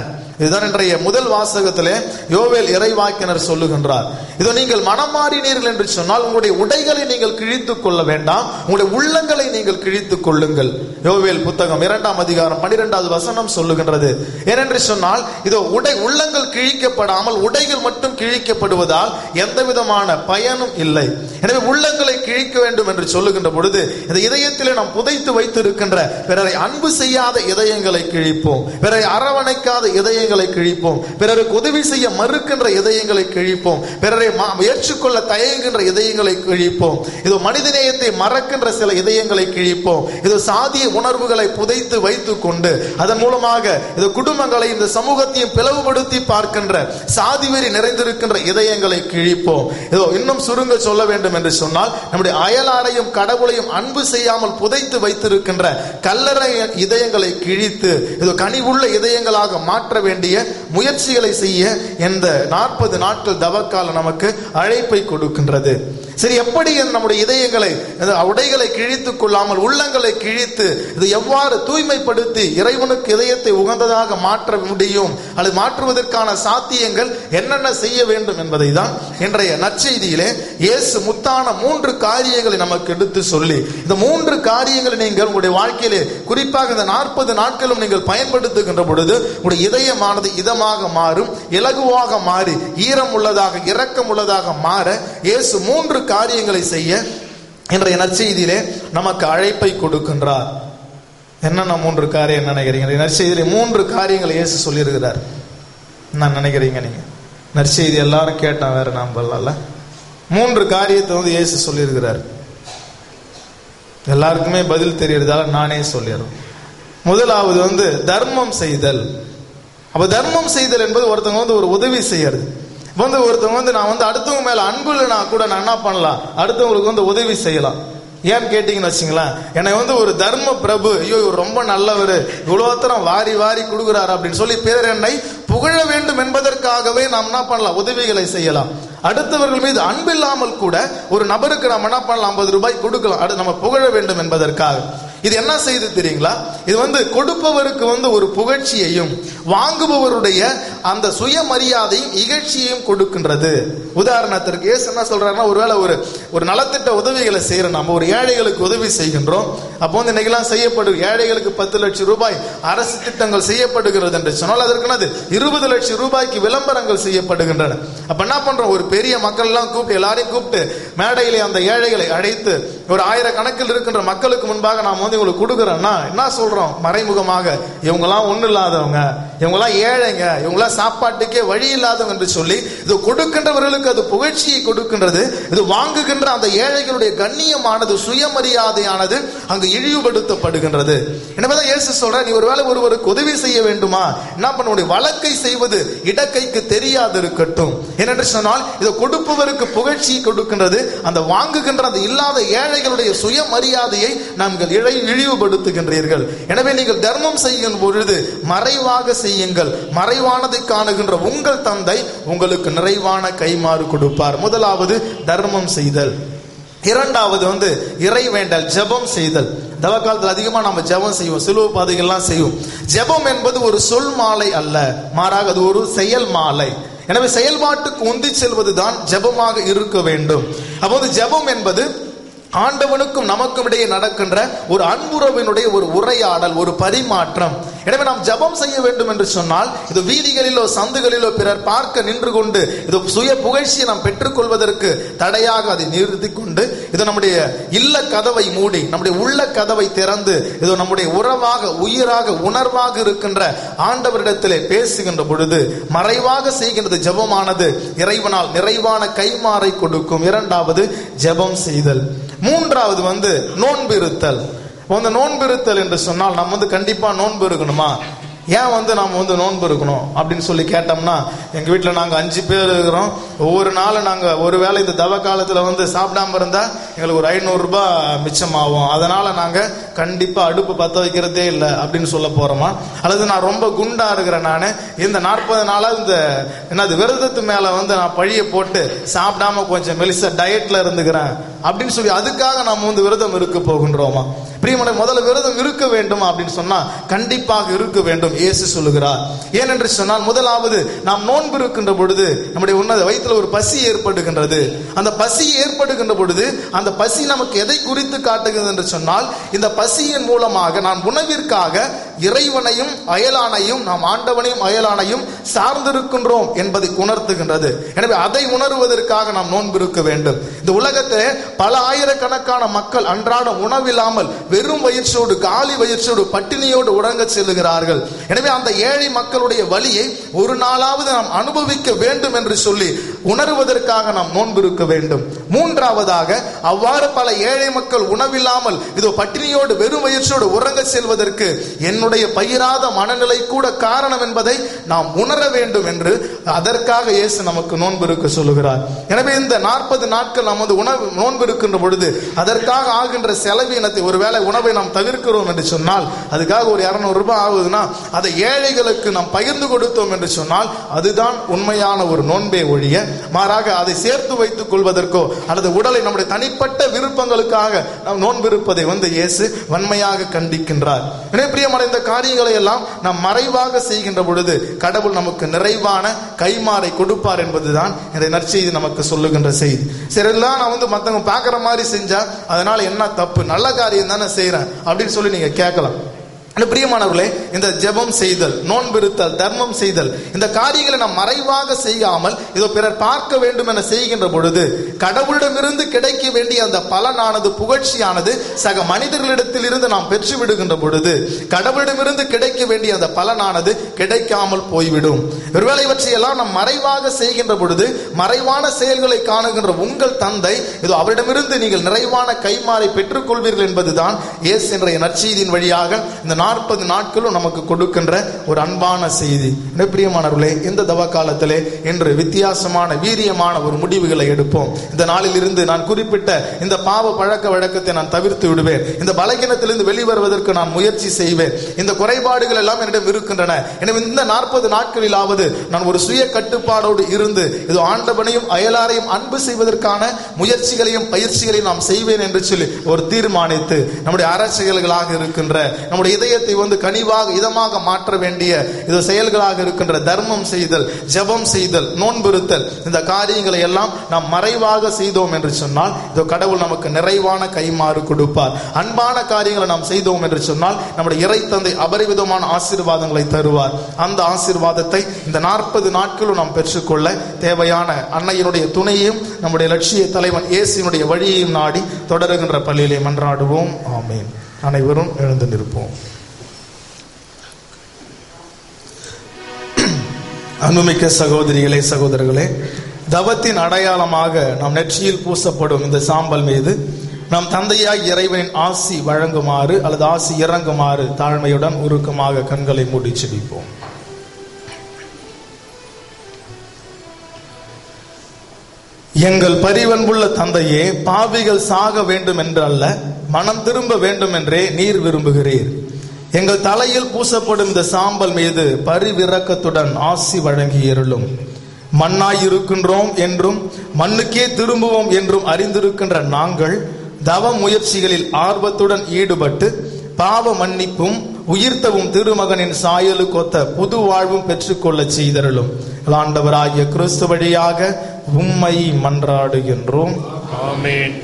இதுதான் இன்றைய முதல் வாசகத்திலே யோவேல் இறைவாக்கினர் சொல்லுகின்றார். இதோ நீங்கள் மனம் மாறினீர்கள் என்று சொன்னால் உங்களுடைய உடைகளை நீங்கள் கிழித்துக் கொள்ள வேண்டாம், உங்களுடைய உள்ளங்களை நீங்கள் கிழித்துக் கொள்ளுங்கள். யோவேல் புத்தகம் 2ஆம் அதிகாரம் 12வது வசனம் சொல்லுகின்றது. ஏனென்று சொன்னால் இதோ உள்ளங்கள் கிழிக்கப்படாமல் உடைகள் மட்டும் கிழிக்கப்படுவதால் எந்த விதமான பயனும் இல்லை. எனவே உள்ளங்களை கிழிக்க வேண்டும் என்று சொல்லுகின்ற பொழுது இந்த இதயத்திலே நாம் புதைத்து வைத்திருக்கின்ற பிறரை அன்பு செய்யாத இதயங்களை கிழிப்போம், பிறரை அரவணைக்காத இதயங்களை கிழிப்போம், பிறருக்கு உதவி செய்ய மறுக்கின்ற இதயங்களை கிழிப்போம், பிறரை ஏற்றுக்கொள்ள தயங்குகின்ற இதயங்களை கிழிப்போம், இது மனிதநேயத்தை மறக்கின்ற சில இதயங்களை கிழிப்போம், இது சாதிய உணர்வுகளை புதைத்து வைத்துக் கொண்டு அதன் மூலமாக இது குடும்பங்களை இந்த சமூகத்தையும் பிளவுபடுத்தி பார்க்கின்ற சாதி வெறி நிறைந்திருக்கின்ற இதயங்களை கிழிப்போம். இதோ இன்னும் சுருங்க சொல்ல வேண்டும் என்று சொன்னால் நம்முடைய அயலாரையும் கடவுளையும் அன்பு செய்யாமல் புதைத்து வைத்திருக்கின்ற கல்லறை இதயங்களை கிழித்து இது கனிவுள்ள இதயங்களாக மாற்ற வேண்டிய முயற்சிகளை செய்ய இந்த 40 நாட்கள் தவக்காலம் நமக்கு அழைப்பை கொடுக்கின்றது. சரி, எப்படி நம்முடைய இதயங்களை உடைகளை கிழித்துக் கொள்ளாமல் உள்ளங்களை கிழித்து இது எவ்வாறு தூய்மைப்படுத்தி இறைவனுக்கு இதயத்தை உகந்ததாக மாற்ற முடியும், அல்லது மாற்றுவதற்கான சாத்தியங்கள் என்னென்ன செய்ய வேண்டும் என்பதை தான் இன்றைய நற்செய்தியிலே இயேசு முத்தான 3 காரியங்களை நமக்கு எடுத்து சொல்லி இந்த 3 காரியங்களை நீங்கள் உங்களுடைய வாழ்க்கையிலே குறிப்பாக இந்த 40 நாட்களும் நீங்கள் பயன்படுத்துகின்ற பொழுது உங்களுடைய இதயமானது இதமாக மாறும், இலகுவாக மாறி ஈரம் உள்ளதாக இரக்கம் உள்ளதாக மாற இயேசு 3 காரியங்களை செய்ய இன்றைய நற்செய்தியிலே நமக்கு அழைப்பை கொடுக்கின்றார். என்னென்ன 3 காரியம் நினைக்கிறீங்க? நற்செய்தியிலே 3 காரியங்களை இயேசு சொல்லியிருக்கிறார். என்ன நினைக்கிறீங்க நீங்க? நற்செய்தி எல்லாரும் கேட்டான், வேற நம்பல. 3 காரியத்தை இயேசு சொல்லியிருக்கிறார். எல்லாருக்குமே பதில் தெரியறதால நானே சொல்லிடுறேன். முதலாவது தர்மம் செய்தல். அப்ப தர்மம் செய்தல் என்பது ஒருத்தவங்க ஒரு உதவி செய்யறது. ஒருத்தவங்க நான் அடுத்தவங்க மேல அன்பு இல்லைனா கூட நான் என்ன பண்ணலாம், அடுத்தவங்களுக்கு உதவி செய்யலாம். ஏன்னு கேட்டீங்கன்னு வச்சுங்களேன், என்னை ஒரு தர்ம பிரபு, ஐயோ இவர் ரொம்ப நல்லவர், இவ்வளவு தரம் வாரி வாரி கொடுக்குறாரு அப்படின்னு சொல்லி பிறர் என்னை புகழ வேண்டும் என்பதற்காகவே நாம் என்ன பண்ணலாம், உதவிகளை செய்யலாம். அடுத்தவர்கள் மீது அன்பில்லாமல் கூட ஒரு நபருக்கு நாம் என்ன பண்ணலாம், 50 ரூபாய் கொடுக்கலாம், நம்ம புகழ வேண்டும் என்பதற்காக. இது என்ன செய்து தெரியுங்களா? இது கொடுப்பவருக்கு ஒரு புகழ்ச்சியையும் வாங்குபவருடைய அந்த சுயமரியாதையும் இகழ்ச்சியையும் கொடுக்கின்றது. உதாரணத்திற்கு இயேசு என்ன சொல்றாருன்னா, ஒருவேளை ஒரு நலத்திட்ட உதவிகளை செய்யறோம், நம்ம ஒரு ஏழைகளுக்கு உதவி செய்கின்றோம். அப்போ இன்னைக்கெல்லாம் செய்யப்படும் ஏழைகளுக்கு 10 லட்சம் ரூபாய் அரசு திட்டங்கள் செய்யப்படுகிறது என்று சொன்னால் அதற்கு 20 லட்சம் ரூபாய்க்கு விளம்பரங்கள் செய்யப்படுகின்றன. அப்ப என்ன பண்றோம், ஒரு பெரிய மக்கள் எல்லாம் கூப்பிட்டு எல்லாரையும் கூப்பிட்டு மேடையிலே அந்த ஏழைகளை அழைத்து ஒரு 1000 கணக்கில் இருக்கின்ற மக்களுக்கு முன்பாக நாம் உங்களுக்கு கொடுக்குறோம்னா என்ன சொல்றோம், மறைமுகமாக இவங்கெல்லாம் ஒண்ணு இல்லாதவங்க, இவங்கெல்லாம் ஏழைங்க, இவங்கெல்லாம் சாப்பாட்டுக்கே வழி இல்லாதவங்க என்று சொல்லி இது கொடுக்கின்றவர்களுக்கு அது புகழ்ச்சியை கொடுக்கின்றது. இது வாங்குகின்ற அந்த ஏழைகளுடைய கண்ணியமானது சுயமரியாதையானது அங்கு இழிவுபடுத்தப்படுகின்றது. எனவேதான் இயேசு சொல்ற, நீ ஒருவேளை ஒருவருக்கு உதவி செய்ய வேண்டுமா, என்ன பண்ண வழக்கை செய்வது இடக்கைக்கு தெரியாது இருக்கட்டும். ஏனென்று சொன்னால் இது கொடுப்பவருக்கு புகழ்ச்சியை கொடுக்கின்றது, அந்த வாங்குகின்ற அந்த இல்லாத ஏழைகளுடைய சுயமரியாதையை நாங்கள் இழிவுபடுத்துகின்றீர்கள். எனவே நீங்கள் தர்மம் செய்யும் பொழுது மறைவாக செய்யுங்கள், மறைவானதை காணுகின்ற உங்கள் தந்தை உங்களுக்கு நிறைவான கைமாறு கொடுப்பார். முதலாவது தர்மம் செய்தல். இரண்டாவது இறை வேண்டல், ஜெபம் செய்தல். தவ காலத்தில் அதிகமா நம்ம ஜெபம் செய்வோம், சிலுவை பாதைகள்லாம் செய்வோம். ஜெபம் என்பது ஒரு சொல் மாலை அல்ல, மாறாக அது ஒரு செயல் மாலை. எனவே செயல்பாட்டுக்கு உந்தி செல்வதுதான் ஜெபமாக இருக்க வேண்டும். அப்போது ஜெபம் என்பது ஆண்டவனுக்கும் நமக்கும் இடையே நடக்கின்ற ஒரு அன்புறவினுடைய ஒரு உரையாடல், ஒரு பரிமாற்றம். எனவே நாம் ஜெபம் செய்ய வேண்டும் என்று சொன்னால், இது வீதிகளிலோ சந்துகளிலோ பிறர் பார்க்க நின்று கொண்டு இது சுய புகழ்ச்சியை நாம் பெற்றுக்கொள்வதற்கு தடையாக அதை நிறுத்தி கொண்டு, இது நம்முடைய இல்ல கதவை மூடி நம்முடைய உள்ள கதவை திறந்து இது நம்முடைய உறவாக, உயிராக, உணர்வாக இருக்கின்ற ஆண்டவரிடத்திலே பேசுகின்ற பொழுது மறைவாக செய்கின்றது ஜெபமானது இறைவனால் நிறைவான கைமாறை கொடுக்கும். இரண்டாவது ஜெபம் செய்தல். மூன்றாவது நோன்பு இருத்தல். நோன்பு இருத்தல் என்று சொன்னால் நம்ம கண்டிப்பா நோன்பு இருக்கணுமா? ஏன் நாம நோன்பு இருக்கணும் அப்படின்னு சொல்லி கேட்டோம்னா, எங்க வீட்டுல நாங்க 5 பேர் இருக்கிறோம். ஒவ்வொரு நாளும் நாங்க ஒருவேளை இந்த தவ காலத்துல சாப்பிடாம இருந்தா எங்களுக்கு ஒரு 500 ரூபாய் மிச்சமாகும். அதனால நாங்க கண்டிப்பா அடுப்பு பத்த வைக்கிறதே இல்லை அப்படின்னு சொல்ல போறோமா? அல்லது நான் ரொம்ப குண்டா இருக்கிறேன், நானு இந்த 40 நாளா இந்த விரதத்து மேல நான் பழிய போட்டு சாப்பிடாம கொஞ்சம் மெலிசா டயட்ல இருந்துக்கிறேன் அப்படின்னு சொல்லி அதுக்காக நாம் விரதம் இருக்க போகின்றோமா? பிரியமனை, முதல்ல விரதம் இருக்க வேண்டும் அப்படின்னு சொன்னா கண்டிப்பாக இருக்க வேண்டும். இயேசு சொல்லுகிறார். ஏனென்று சொன்னால், முதலாவது நாம் நோன்பு இருக்கின்ற பொழுது நம்முடைய வயிற்றுல ஒரு பசி ஏற்படுகின்றது. அந்த பசி ஏற்படுகின்ற பொழுது அந்த பசி நமக்கு எதை குறித்து காட்டுகிறது என்று சொன்னால், இந்த பசியின் மூலமாக நாம் உணவிற்காக இறைவனையும் அயலானையும், நாம் ஆண்டவனையும் அயலானையும் சார்ந்திருக்கின்றோம் என்பதை உணர்த்துகின்றது. எனவே அதை உணர்வதற்காக நாம் நோன்பு இருக்க வேண்டும். இந்த உலகத்தை பல ஆயிரக்கணக்கான மக்கள் அன்றாடம் உணவில்லாமல் வெறும் வயிற்றோடு, காலி வயிற்றோடு, பட்டினியோடு உறங்க செல்லுகிறார்கள். எனவே அந்த ஏழை மக்களுடைய வலியை ஒரு நாளாவது நாம் அனுபவிக்க வேண்டும் என்று சொல்லி உணர்வதற்காக நாம் நோன்பு இருக்க வேண்டும். மூன்றாவதாக, அவ்வாறு பல ஏழை மக்கள் உணவில்லாமல் இதோ பட்டினியோடு வெறும் வயிற்றோடு உறங்க செல்வதற்கு என்னுடைய பயிராத மனநிலை கூட காரணம் என்பதை நாம் உணர வேண்டும் என்று அதற்காக இயேசு நமக்கு நோன்பு இருக்க சொல்லுகிறார். எனவே இந்த 40 நாட்கள் நாம் நோன்பு இருக்கின்ற பொழுது அதற்காக ஆகின்ற செலவினத்தை, ஒருவேளை உணவை நாம் தவிர்க்கிறோம் என்று சொன்னால், அதுக்காக ஒரு 200 ரூபாய் ஆகுதுன்னா அதை ஏழைகளுக்கு நாம் பகிர்ந்து கொடுத்தோம் என்று சொன்னால் அதுதான் உண்மையான ஒரு நோன்பே ஒழிய, மாறாக அதை சேர்த்து வைத்துக் கொள்வதற்கோ அல்லது உடலை நம்முடைய தனிப்பட்ட விருப்பங்களுக்காக நாம் நோன்பு இருப்பதை இயேசு வன்மையாக கண்டிக்கின்றார். எனவே பிரியமான, இந்த காரியங்களை எல்லாம் நாம் மறைவாக செய்கின்ற பொழுது கடவுள் நமக்கு நிறைவான கைமாறை கொடுப்பார் என்பதுதான் இந்த நற்செய்தி நமக்கு சொல்லுகின்ற செய்தி. சரியெல்லாம் நான் மத்தவங்க பார்க்கிற மாதிரி செஞ்சா அதனால என்ன தப்பு? நல்ல காரியம் தானே செய்யறேன் அப்படின்னு சொல்லி நீங்க கேட்கலாம். பிரியமானவர்களே, இந்த ஜெபம் செய்தல், நோன்பு இருத்தல், தர்மம் செய்தல், இந்த காரியங்களை நாம் மறைவாக செய்யாமல் இதோ பிறர் பார்க்க வேண்டும் என செய்கின்ற பொழுது கடவுளிடமிருந்து கிடைக்க வேண்டிய அந்த பலனானது, புகழ்ச்சியானது சக மனிதர்களிடத்தில் இருந்து நாம் பெற்று விடுகின்ற பொழுது கடவுளிடமிருந்து கிடைக்க வேண்டிய அந்த பலனானது கிடைக்காமல் போய்விடும். ஒருவேளை இவற்றையெல்லாம் நாம் மறைவாக செய்கின்ற பொழுது மறைவான செயல்களை காணுகின்ற உங்கள் தந்தை இதோ அவரிடமிருந்து நீங்கள் நிறைவான கைமாறை பெற்றுக் கொள்வீர்கள் என்பதுதான் இயேசு என்ற நற்செய்தியின் வழியாக இந்த 40 நாட்களும் நமக்கு கொடுக்கின்ற ஒரு அன்பான செய்தி. பிரியமானவர்களே, இந்த தவ காலத்திலே இன்று வித்தியாசமான, வீரியமான ஒரு முடிவுகளை எடுப்போம். இந்த நாளில் இருந்து நான் குறிப்பிட்ட இந்த பாவ பழக்க வழக்கத்தை நான் தவிர்த்து விடுவேன். இந்த பலகீனத்திலிருந்து வெளிவருவதற்கு நான் முயற்சி செய்வேன். இந்த குறைபாடுகள் எல்லாம் என்னிடம் இருக்கின்றன. எனவே இந்த 40 நாட்களிலாவது நான் ஒரு சுய கட்டுப்பாடோடு இருந்து இது ஆண்டவனையும் அயலாரையும் அன்பு செய்வதற்கான முயற்சிகளையும் பயிற்சிகளையும் நாம் செய்வேன் என்று சொல்லி ஒரு தீர்மானித்து நம்முடைய அரசியல்களாக இருக்கின்ற நம்முடைய இதயத்தை கனிவாக, இதமாக மாற்ற வேண்டிய இது செயல்களாக இருக்கின்ற தர்மம் செய்தல், ஜெபம் செய்தல், நோன்பு இருத்தல், இந்த காரியங்களை எல்லாம் நாம் மறைவாக செய்தோம் என்று சொன்னால் இதோ கடவுள் நமக்கு நிறைவான கைமாறு கொடுப்பார். அன்பான காரியங்களை நாம் செய்தோம் என்று சொன்னால் நம்முடைய இறை தந்தை அபரிவிதமான ஆசீர்வாதங்களை தருவார். அந்த ஆசீர்வாதத்தை இந்த 40 நாட்களும் நாம் பெற்றுக்கொள்ள தேவையான அன்னையினுடைய துணையையும் நம்முடைய லட்சிய தலைவன் இயேசுவினுடைய வழியையும் நாடி தொடருகின்ற பள்ளியிலே மன்றாடுவோம். ஆமென். அனைவரும் எழுந்து நிற்போம். அன்புமிக்க சகோதரிகளே, சகோதரர்களே, தவத்தின் அடையாளமாக நாம் நெற்றியில் பூசப்படும் இந்த சாம்பல் மீது நாம் தந்தையாய் இறைவனின் ஆசி வழங்குமாறு அல்லது ஆசி இறங்குமாறு தாழ்மையுடன் உருக்கமாக கண்களை மூடி செபிப்போம். எங்கள் பரிவன்புள்ள தந்தையே, பாவிகள் சாக வேண்டும் என்று அல்ல, மனம் திரும்ப வேண்டும் என்றே நீர் விரும்புகிறீர். எங்கள் தலையில் பூசப்படும் இந்த சாம்பல் மீது பரிவிரக்கத்துடன் ஆசி வழங்கி அருளும். மண்ணாய் இருக்கின்றோம் என்றும் மண்ணுக்கே திரும்புவோம் என்றும் அறிந்திருக்கின்ற நாங்கள் தவ முயற்சிகளில் ஆர்வத்துடன் ஈடுபட்டு பாவ மன்னிப்பும் உயிர்த்தவும் திருமகனின் சாயலுக்கொத்த புது வாழ்வும் பெற்றுக்கொள்ள செய்தருளும். ஆண்டவராகிய கிறிஸ்து வழியாக உம்மை மன்றாடுகின்றோம். ஆமென்.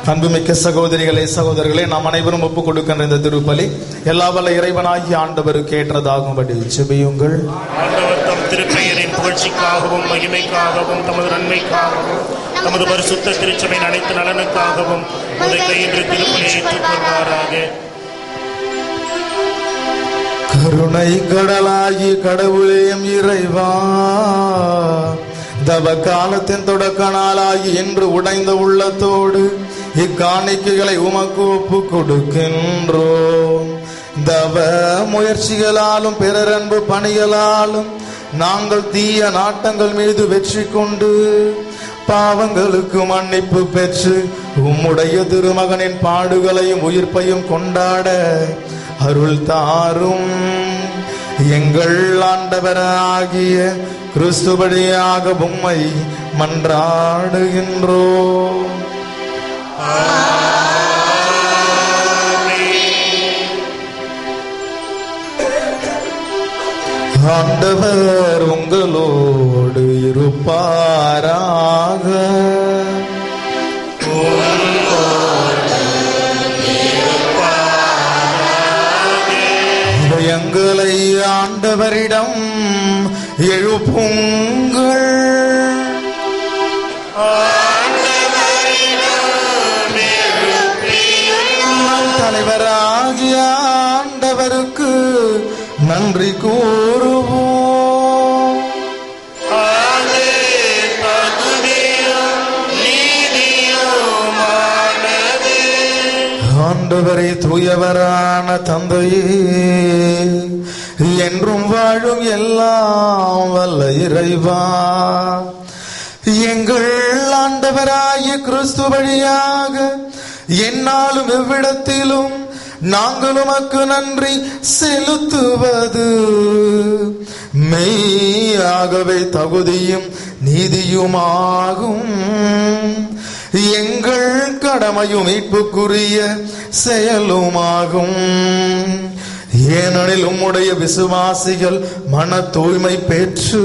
அன்புமிக்க சகோதரிகளே சகோதரர்களே, நாம் அனைவரும் ஒப்புக் கொடுக்கின்ற இந்த திருப்பலி எல்லா வல்ல இறைவனாகிய ஆண்டவருக்கு ஏற்றதாகும்படி செபியுங்கள். ஆண்டவர் தம் திருப்பெயரின் புகழ்ச்சிக்காகவும் மகிமைக்காகவும் தமது நன்மைக்காகவும் தமது பரிசுத்த திருச்சபையின் அனைத்து நலனுக்காகவும் இன்று திருப்பலியை ஏற்றுக்கொள்வாராக. கருணை கடலாகி கடவுளேயும் இறைவா, தவ காலத்தின் தொடக்க நாளாகி இன்று உடைந்த உள்ளத்தோடு இக்காணிக்கைகளை உமக்கு ஒப்பு கொடுக்கின்றோம். தவ முயற்சிகளாலும் பிறரன்பு பணிகளாலும் நாங்கள் தீய நாட்டங்கள் மீது வெற்றி கொண்டு பாவங்களுக்கு மன்னிப்பு பெற்று உம்முடைய திருமகனின் பாடுகளையும் உயிர்ப்பையும் கொண்டாட அருள் தாரும். எங்கள் ஆண்டவராகிய கிறிஸ்து வழியாக உம்மை மன்றாடுகின்றோம். ஆண்டவர் உங்களோடு இருப்பாராக. எங்களை ஆண்டவரிடம் எழுப்புங்கள். தலைவராகிய ஆண்டவருக்கு நன்றி கூறுவோம். ஆண்டவரே, தூயவரான தந்தையே, என்றும் வாழும் எல்லாம் வல்ல இறைவா, எங்கள் ஆண்டவராகிய கிறிஸ்து வழியாக என்னாலும் எவ்விடத்திலும் நாங்கள் உமக்கு நன்றி செலுத்துவது மெய்யாகவே தகுதியும் நீதியுமாகும். எங்கள் கடமையும் மீட்புக்குரிய செயலுமாகும். ஏனெனில் உம்முடைய விசுவாசிகள் மன தூய்மை பெற்று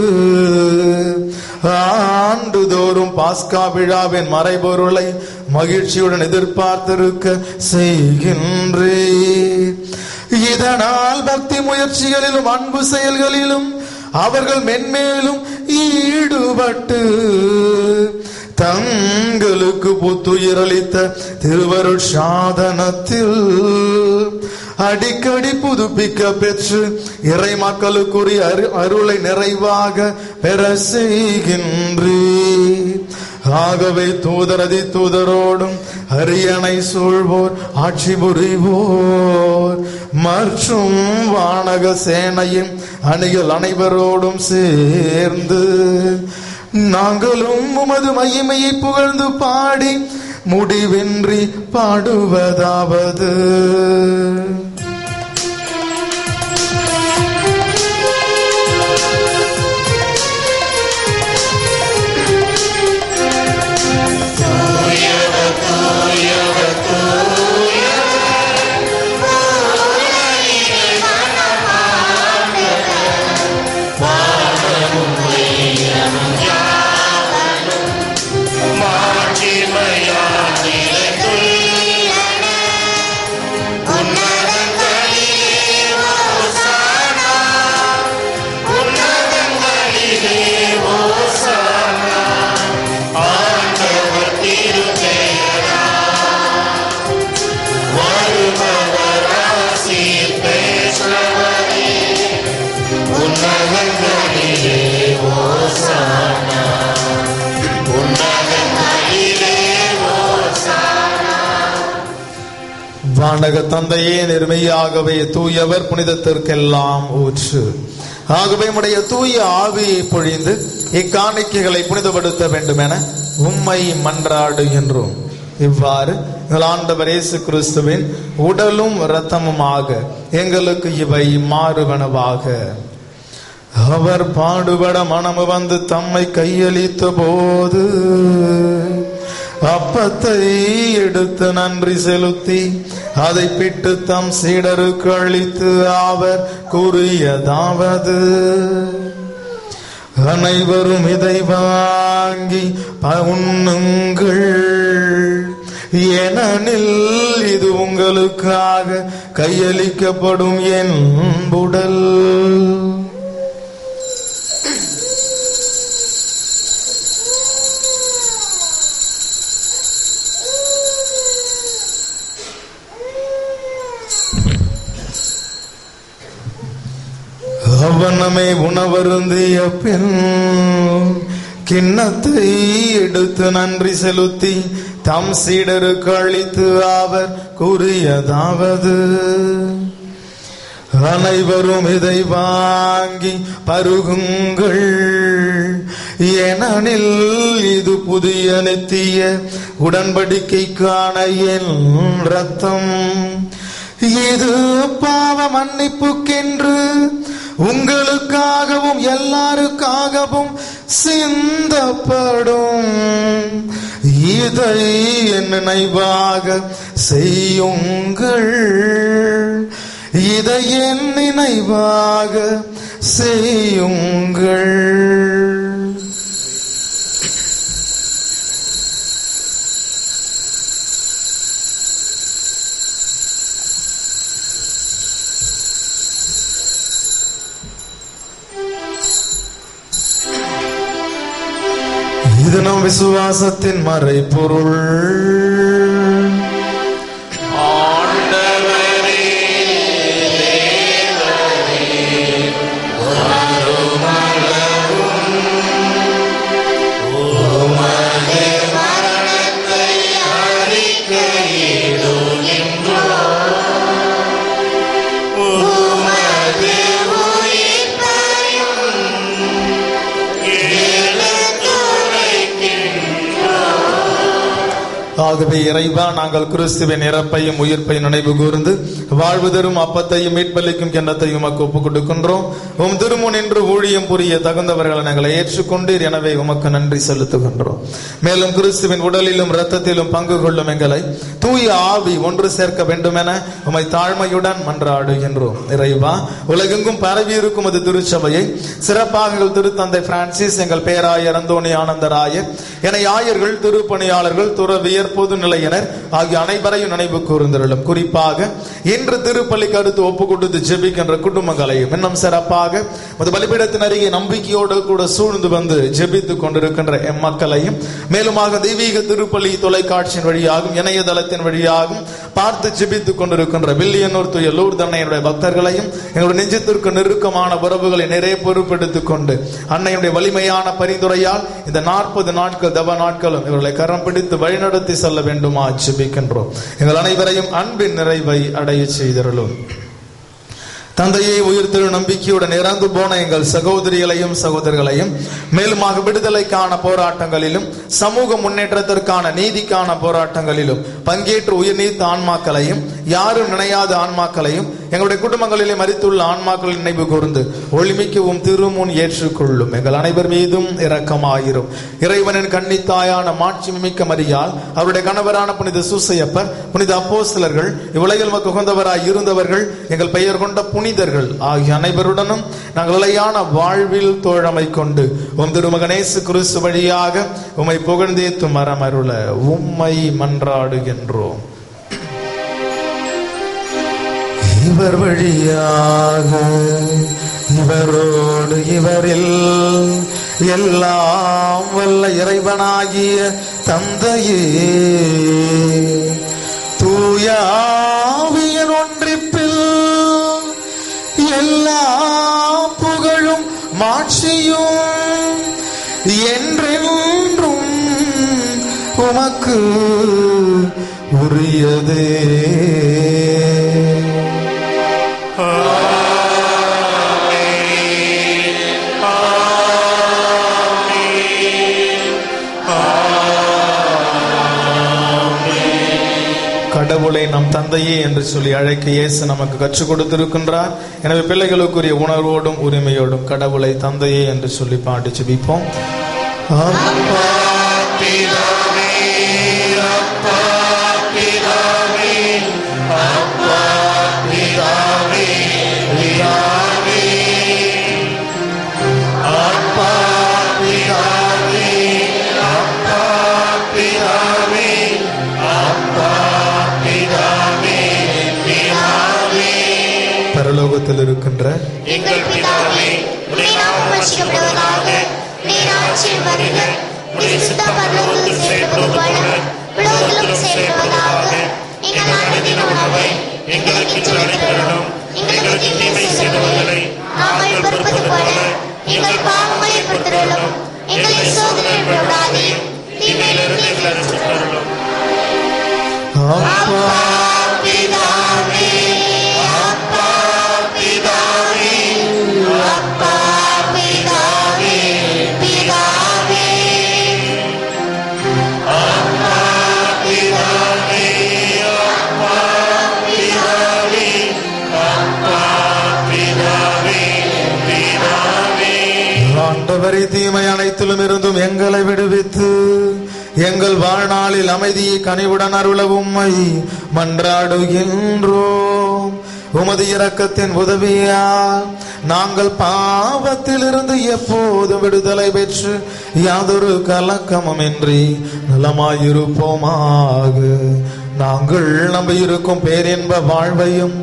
ஆண்டுதோறும் பாஸ்கா விழாவின் மறைபொருளை மகிழ்ச்சியுடன் எதிர்பார்த்திருக்க செய்கின்றே. இதனால் பக்தி முயற்சிகளிலும் அன்பு செயல்களிலும் அவர்கள் மென்மேலும் ஈடுபட்டு தங்களுக்கு புத்துயிரளித்த திருவருட் சாதனத்தில் அடிக்கடி புதுப்பிக்க பெற்று இறை மக்களுக்குரிய அருளை நிறைவாக பெற செய்கின்றே. ஆகவே தூதரதி தூதரோடும் அரியணை சூழ்வோர் ஆட்சி புரிவோர் மற்றும் வானக சேனையின் அணிகள் அனைவரோடும் சேர்ந்து நாங்களும் உமது மகிமையை புகழ்ந்து பாடி முடிவின்றி பாடுவதாவது: வானக தந்தையே, நேர்மையாகவே தூயவர், புனிதத்திற்கெல்லாம் ஊற்று. ஆகவே உம்முடைய தூய ஆவியை பொழிந்து இக்காணிக்கைகளை புனிதப்படுத்த வேண்டும் என உம்மை மன்றாடுகின்றோம். இவ்வாறு எங்கள் ஆண்டவர் இயேசு கிறிஸ்துவின் உடலும் இரத்தமுமாக எங்களுக்கு இவை மாறுவனவாக. அவர் பாடுபட மனமு வந்து தம்மை கையளித்த போது அப்பத்தை எடுத்து நன்றி செலுத்தி அதை பிட்டு தம் சீடருக்கு அளித்து அவர் கூறியதாவது: அனைவரும் இதை வாங்கி உண்ணுங்கள். ஏனெனில் இது உங்களுக்காக கையளிக்கப்படும் என் உடல். அவனமே உணவருந்திய பின் கிண்ணத்தை எடுத்து நன்றி செலுத்தி தம் சீடருக்கு அளித்து அவர் கூறியதாவது, அனைவரும் இதை வாங்கி பருகுங்கள். ஏனெனில் இது புதிய நித்திய உடன்படிக்கைக்கான என் இரத்தம். இது பாவ மன்னிப்புக்கென்று உங்களுக்காகவும் எல்லாருக்காகவும் சிந்தப்படும். இதை என் நினைவாக செய்யுங்கள். இதை என் நினைவாக செய்யுங்கள். இது நம் விசுவாசத்தின் மறைபொருள். ஆகவே இறைவா, நாங்கள் கிறிஸ்துவின் இறப்பையும் உயிர்ப்பையும் நினைவு கூர்ந்து வாழ்வு தரும் அப்பத்தையும் மீட்பளிக்கும் கிண்ணத்தையும் உமக்கு ஒப்புக் கொடுக்கின்றோம். உம் திருமுன் நின்று ஊழியம் புரிய தகுந்தவர்களை நாங்கள் ஏற்றுக்கொண்டீர். எனவே உமக்கு நன்றி செலுத்துகின்றோம். மேலும் கிறிஸ்துவின் உடலிலும் இரத்தத்திலும் பங்கு கொள்ளும் எங்களை தூய ஆவி ஒன்று சேர்க்க வேண்டும் என உமை தாழ்மையுடன் மன்றாடுகின்றோம். இறைவா, உலகெங்கும் பரவி இருக்கும் அது திருச்சபையை சிறப்பாக எங்கள் திருத்தந்தை பிரான்சிஸ், எங்கள் பேராயர் அந்தோணி ஆனந்தராயர், என ஆயர்கள், திருப்பணியாளர்கள், துறவியர், பொது நிலையினர் ஆகிய அனைவரையும் நினைவு கூர்ந்திருளும். குறிப்பாக இன்று திருப்பலிக்கு அடுத்து ஒப்பு கொடுத்து ஜெபிக்கின்ற குடும்பங்களையும், இன்னும் சிறப்பாக பலிபீடத்தின் அருகே நம்பிக்கையோடு கூட சூழ்ந்து வந்து ஜெபித்துக் கொண்டிருக்கின்ற எம்மக்களையும், மேலுமாக தெய்வீக திருப்பலி தொலைக்காட்சியின் வழியாகவும் இணையதளத்தின் வழியாகவும் பார்த்து ஜெபித்துக் கொண்டிருக்கின்ற வில்லியனூர் தூய லூர்து அன்னையுடைய பக்தர்களையும், எங்களுடைய நெஞ்சத்திற்கு நெருக்கமான உறவுகளை நிறைய பொறுப்பெடுத்துக் கொண்டு அன்னையுடைய வலிமையான பரிந்துரையால் இந்த 40 நாட்கள் தவ நாட்களும் இவர்களை கரம் பிடித்து வழிநடத்தி செல்ல வேண்டுமா ஜெபிக்கின்றோம். எங்கள் அனைவரையும் அன்பின் நிறைவை அடைய செய்தருளும். தந்தையை உயிர்த்தெழு நம்பிக்கையுடன் இறந்து போன எங்கள் சகோதரிகளையும் சகோதரர்களையும், மேலுமாக விடுதலைக்கான போராட்டங்களிலும் சமூக முன்னேற்றத்திற்கான நீதிக்கான போராட்டங்களிலும் பங்கேற்று உயிர் நீத்த ஆன்மாக்களையும், யாரும் நினையாத ஆன்மாக்களையும், எங்களுடைய குடும்பங்களிலே மரித்துள்ள ஆன்மாக்களின் நினைவு கூர்ந்து ஒளிமிக்கவும் திருமுன் ஏற்றுக்கொள்ளும். எங்கள் அனைவர் மீதும் இரக்கமாயிரும். இறைவனின் கன்னித்தாயான மாட்சிமிக்க மரியாள், அவருடைய கணவரான புனித சூசையப்பர், புனித அப்போஸ்தலர்கள், இவ்வுலகில் மக்கு உகந்தவராய் இருந்தவர்கள், எங்கள் பெயர் கொண்ட புனிதர்கள் ஆகிய அனைவருடனும் நாங்கள் நிலையான வாழ்வில் தோழமை கொண்டு உம் திருமகனேசு கிறிஸ்து வழியாக உம்மை புகழ்ந்தேத்து மரமருள உம்மை மன்றாடுகின்றோம். இவர் வழியாக, இவரோடு, இவரில் எல்லாம் வல்ல இறைவனாகிய தந்தையே, தூய ஆவியின் ஒன்றிப்பில் எல்லா புகழும் மாட்சியும் என்றென்றும் உமக்கு உரியதே. கடவுளை நம் தந்தையே என்று சொல்லி அழைக்க இயேசு நமக்கு கற்றுக் கொடுத்திருக்கின்றார். எனவே பிள்ளைகளுக்குரிய உணர்வோடும் உரிமையோடும் கடவுளை தந்தையே என்று சொல்லி பாடி ஜெபிப்போம். பரலோகத்தில் இருக்கின்ற எங்கள் பிதாவே, உம்முடைய நாமம் பரிசுத்தப்படுவதாக. உம்முடைய ராஜ்யம் வருக. உம்முடைய சித்தம் பரலோகத்தில் செய்யப்படுவது போல உலகத்திலும் செய்யப்படுவதாக. எங்கள் அனுதின உணவை எங்களுக்கு இன்று அளித்தருளும். எங்களுக்கு தீமை செய்தவர்களை நாங்கள் பொறுப்பது போல எங்கள் பாவங்களை பொறுத்தருளும். எங்களை சோதனையில் விடாதேயும், தீமையிலிருந்து எங்களை ரட்சித்தருளும். அப்பா பிதாவே, அப்பா பிதாவே, அப்பா பிதாவே, பிதாவே, அப்பா பிதாவே, அப்பா பிதாவே, அப்பா பிதாவே, பிதாவே. ஆண்டவரே, தீமை அனைத்திலும் இருந்தும் எங்களை விடுவித்து எங்கள் வாழ்நாளில் அமைதியை கனிவுடன் அருள உம்மை மன்றாடுகின்றோம். உமது இரக்கத்தின் உதவியால் நாங்கள் பாவத்திலிருந்து எப்போதும் விடுதலை பெற்று யாதொரு கலக்கமுமின்றி நலமாயிருப்போமாக. நாங்கள் நம்பியிருக்கும் பேரின்ப வாழ்வையும்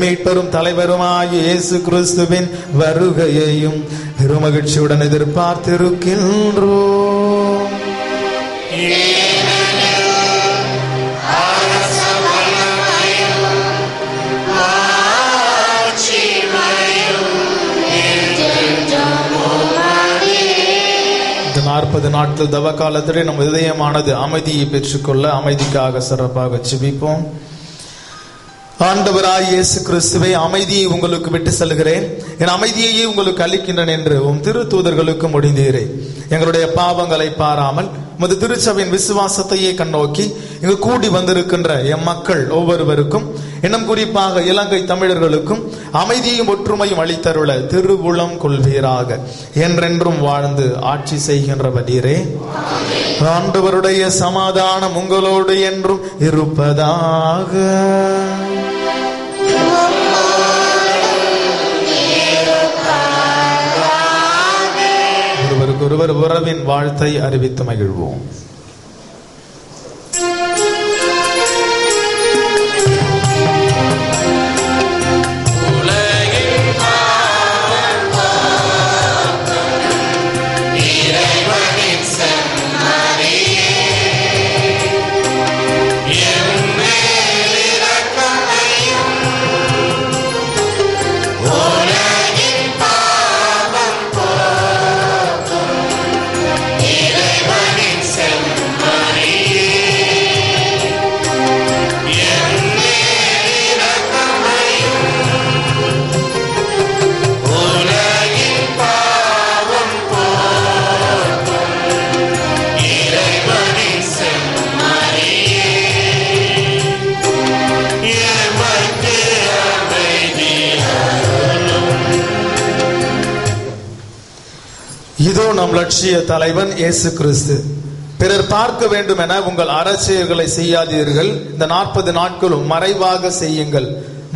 மீட்பெரும் தலைவருமாகிய இயேசு கிறிஸ்துவின் வருகையையும் பெருமகிழ்ச்சியுடன் எதிர்பார்த்திருக்கின்றோம். இந்த 40 நாட்கள் தவ காலத்திலே நம் இதயமானது அமைதியை பெற்றுக்கொள்ள அமைதிக்காக சிறப்பாக ஜெபிப்போம். ஆண்டவராய் இயேசு கிறிஸ்துவே, அமைதியை உங்களுக்கு விட்டு செல்கிறேன், என் அமைதியையே உங்களுக்கு அளிக்கின்றேன் என்று உம் திரு தூதர்களுக்கு முடிந்தீரே. எங்களுடைய பாவங்களை பாராமல் உமது திருச்சபையின் விசுவாசத்தையே கண்ணோக்கி இங்கு கூடி வந்திருக்கின்ற எம் மக்கள் ஒவ்வொருவருக்கும், இன்னும் குறிப்பாக இலங்கை தமிழர்களுக்கும் அமைதியும் ஒற்றுமையும் அளித்தருள திருவுளம் கொள்வீராக. என்றென்றும் வாழ்ந்து ஆட்சி செய்கின்றவர் நீரே. ஆண்டவருடைய சமாதானம் உங்களோடு என்றும் இருப்பதாக. ஒருவர் உறவின் வாழ்த்தை அறிவித்து மகிழ்வோம். இதோ நம் லட்சிய தலைவன் இயேசு கிறிஸ்து. பிறர் பார்க்க வேண்டும் என உங்கள் அறச்செயல்களை செய்யாதீர்கள். இந்த 40 நாட்களும் மறைவாக செய்யுங்கள்.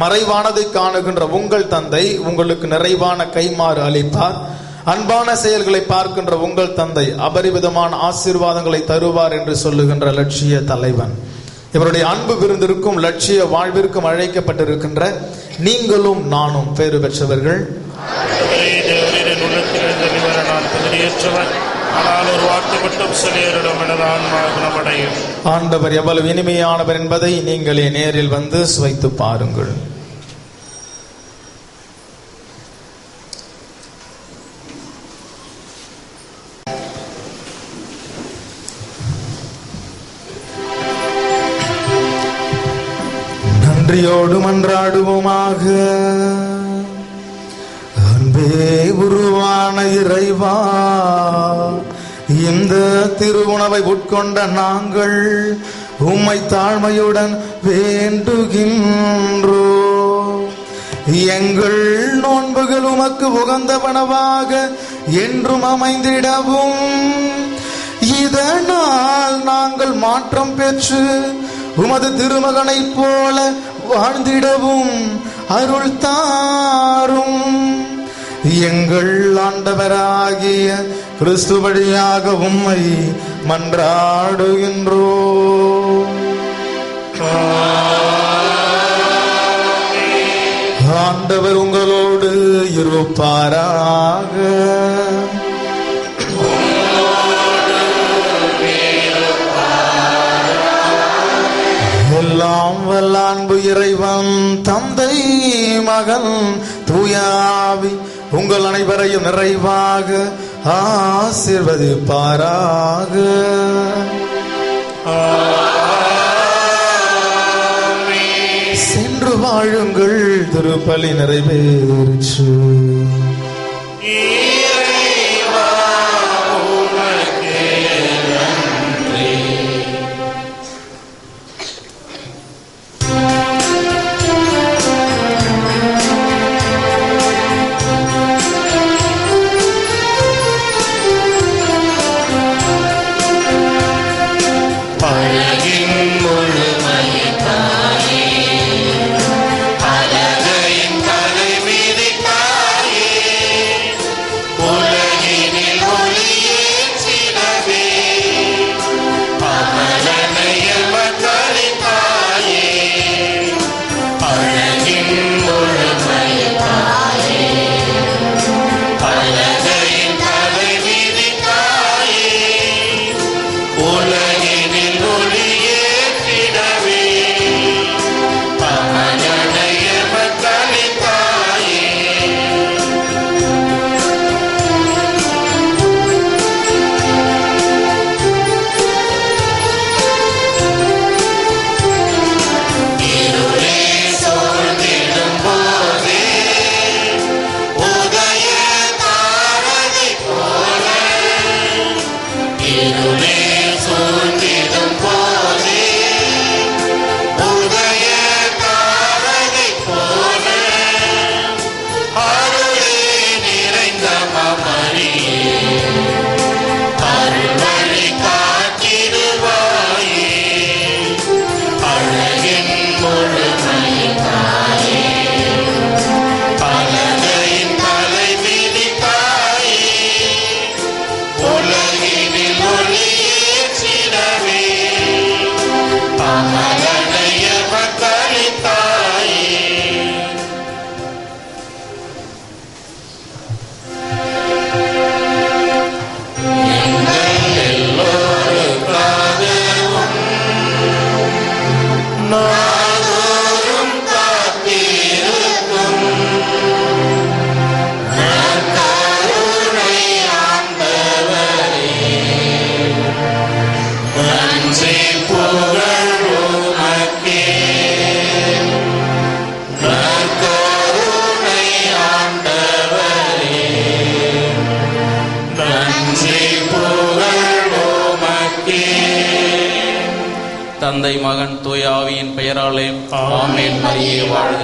மறைவானதை காணுகின்ற உங்கள் தந்தை உங்களுக்கு நிறைவான கைமாறு அளிப்பார். அன்பான செயல்களை பார்க்கின்ற உங்கள் தந்தை அபரிவிதமான ஆசீர்வாதங்களை தருவார் என்று சொல்லுகின்ற லட்சிய தலைவன். இவருடைய அன்பு விருந்திற்கும் லட்சிய வாழ்விற்கும் அழைக்கப்பட்டிருக்கின்ற நீங்களும் நானும் பேறு பெற்றவர்கள். ஆண்டவர் எவ்வளவு இனிமையானவர் என்பதை நீங்களே நேரில் வந்து சுவைத்து பாருங்கள். நன்றியோடு மன்றாடுவோமாக. அன்பே உருவான இறைவா, இந்த திருவுணவை உட்கொண்ட நாங்கள் உம்மை தாழ்மையுடன் வேண்டுகின்றோம். எங்கள் நோன்புகள் உமக்கு உகந்தவனவாக என்றும் அமைந்திடவும், இதனால் நாங்கள் மாற்றம் பெற்று உமது திருமகனைப் போல வாழ்ந்திடவும் அருள் தாரும். எங்கள் ஆண்டவராகிய கிறிஸ்து வழியாக உம்மை மன்றாடுகின்றோம். ஆண்டவர் உங்களோடு இருப்பாராக. எல்லாம் வல்ல அன்பு இறைவன் தந்தை மகன் தூயாவி உங்கள் அனைவரையும் நிறைவாக ஆசீர்வதிப்பாராக. சென்று வாழுங்கள், திருப்பலி நிறைவேறிற்று. தந்தை மகன் தூய ஆவியின் பெயராலே ஆமென். மரியே வாழ்க.